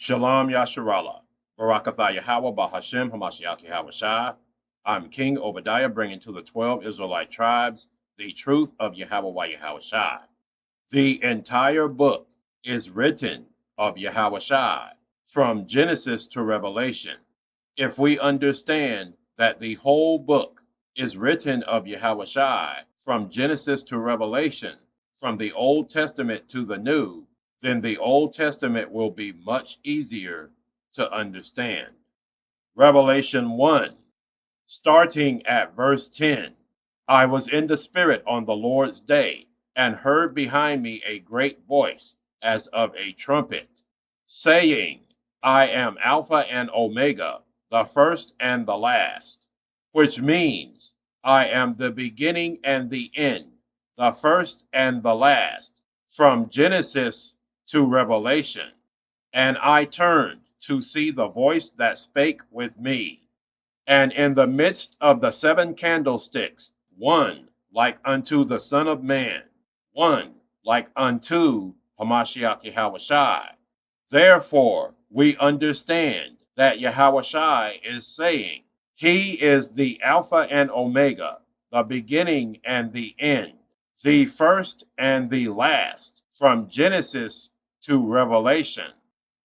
Shalom Yasharallah. Barakatha Yahweh Bahashem Hamashiach Yahawashi. I'm King Obadiah, bringing to the 12 Israelite tribes the truth of Yahweh Yahawashi. The entire book is written of Yahawashi from Genesis to Revelation. If we understand that the whole book is written of Yahawashi from Genesis to Revelation, from the Old Testament to the New, then the Old Testament will be much easier to understand. Revelation 1, starting at verse 10. I was in the Spirit on the Lord's day, and heard behind me a great voice, as of a trumpet, saying, I am Alpha and Omega, the first and the last, which means I am the beginning and the end, the first and the last, from Genesis to Revelation. And I turned to see the voice that spake with me. And in the midst of the 7 candlesticks, one like unto the Son of Man, one like unto Hamashiach Yahawashi. Therefore, we understand that Yahawashi is saying, He is the Alpha and Omega, the beginning and the end, the first and the last, from Genesis to Revelation,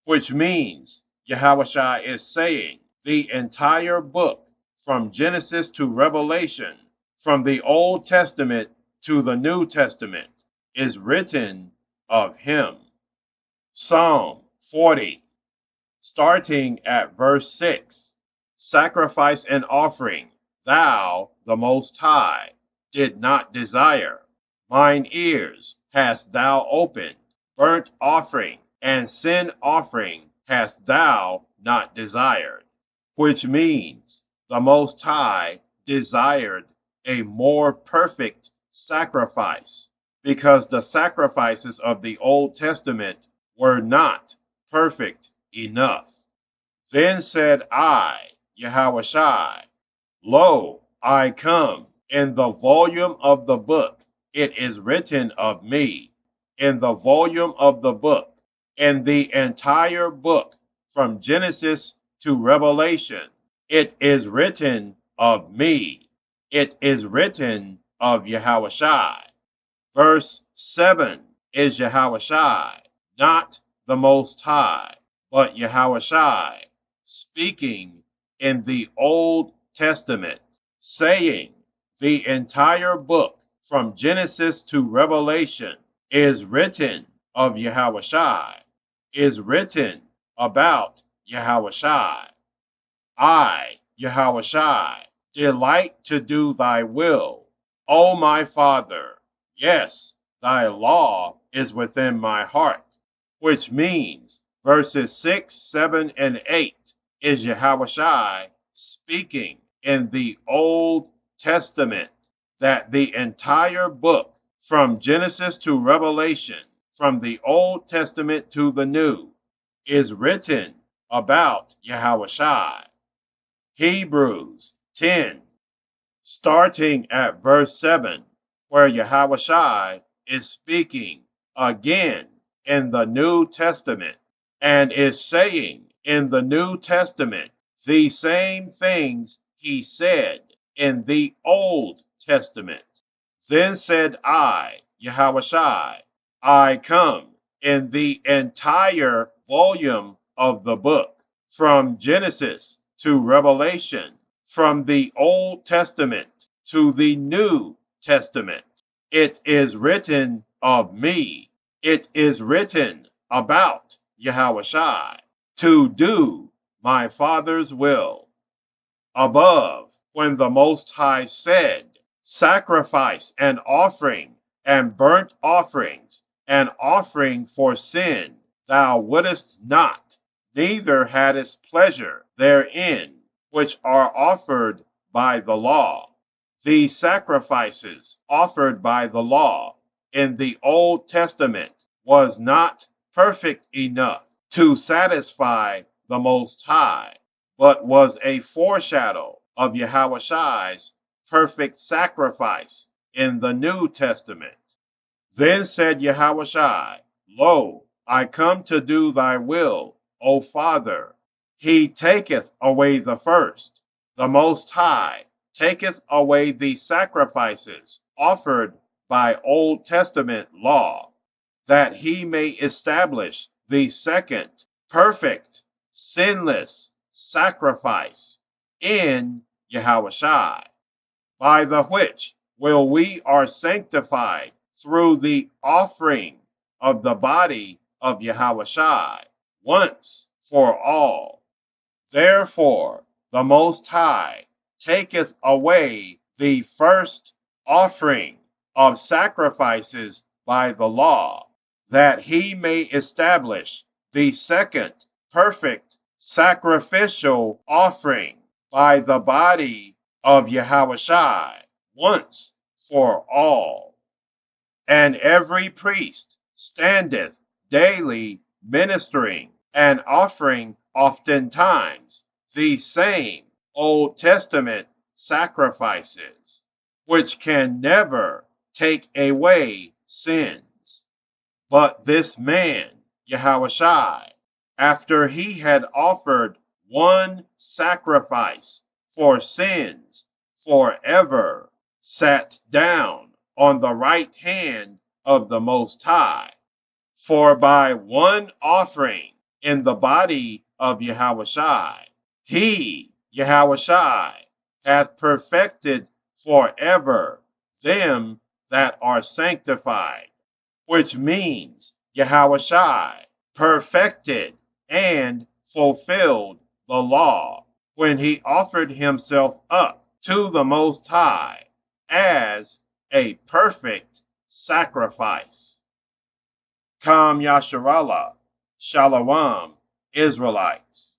which means Yahawashi is saying the entire book from Genesis to Revelation, from the Old Testament to the New Testament, is written of him. Psalm 40, starting at verse 6. Sacrifice and offering, thou, the Most High, did not desire. Mine ears hast thou opened. Burnt offering and sin offering hast thou not desired, which means the Most High desired a more perfect sacrifice, because the sacrifices of the Old Testament were not perfect enough. Then said I, Yahawashi, Lo, I come. In the volume of the book it is written of me, in the volume of the book, in the entire book, from Genesis to Revelation, it is written of me. It is written of Yahawashi. Verse 7 is Yahawashi, not the Most High, but Yahawashi, speaking in the Old Testament, saying, the entire book, from Genesis to Revelation, is written of Yahawashi, is written about Yahawashi. I, Yahawashi, delight to do thy will, O my Father. Yes, thy law is within my heart, which means verses 6, 7, and 8 is Yahawashi speaking in the Old Testament, that the entire book from Genesis to Revelation, from the Old Testament to the New, is written about Yahawashi. Hebrews 10, starting at verse 7, where Yahawashi is speaking again in the New Testament, and is saying in the New Testament the same things he said in the Old Testament. Then said I, Yahawashi, I come. In the entire volume of the book, from Genesis to Revelation, from the Old Testament to the New Testament, it is written of me. It is written about Yahawashi, to do my Father's will. Above, when the Most High said, sacrifice and offering and burnt offerings and offering for sin thou wouldest not, neither hadst pleasure therein, which are offered by the law. The sacrifices offered by the law in the Old Testament was not perfect enough to satisfy the Most High, but was a foreshadow of Yahawashi's perfect sacrifice in the New Testament. Then said Yahawashi, Lo, I come to do thy will, O Father. He taketh away the first. The Most High taketh away the sacrifices offered by Old Testament law, that he may establish the second perfect, sinless sacrifice in Yahawashi, by the which will we are sanctified through the offering of the body of Yahawashi once for all. Therefore, the Most High taketh away the first offering of sacrifices by the law, that he may establish the second perfect sacrificial offering by the body of Yahawashi once for all. And every priest standeth daily ministering and offering oftentimes the same Old Testament sacrifices, which can never take away sins. But this man, Yahawashi, after he had offered one sacrifice for sins forever, sat down on the right hand of the Most High. For by one offering in the body of Yahawashi, he, Yahawashi, hath perfected forever them that are sanctified, which means Yahawashi perfected and fulfilled the law when he offered himself up to the Most High as a perfect sacrifice. Kam Yasharallah, Shalom, Israelites.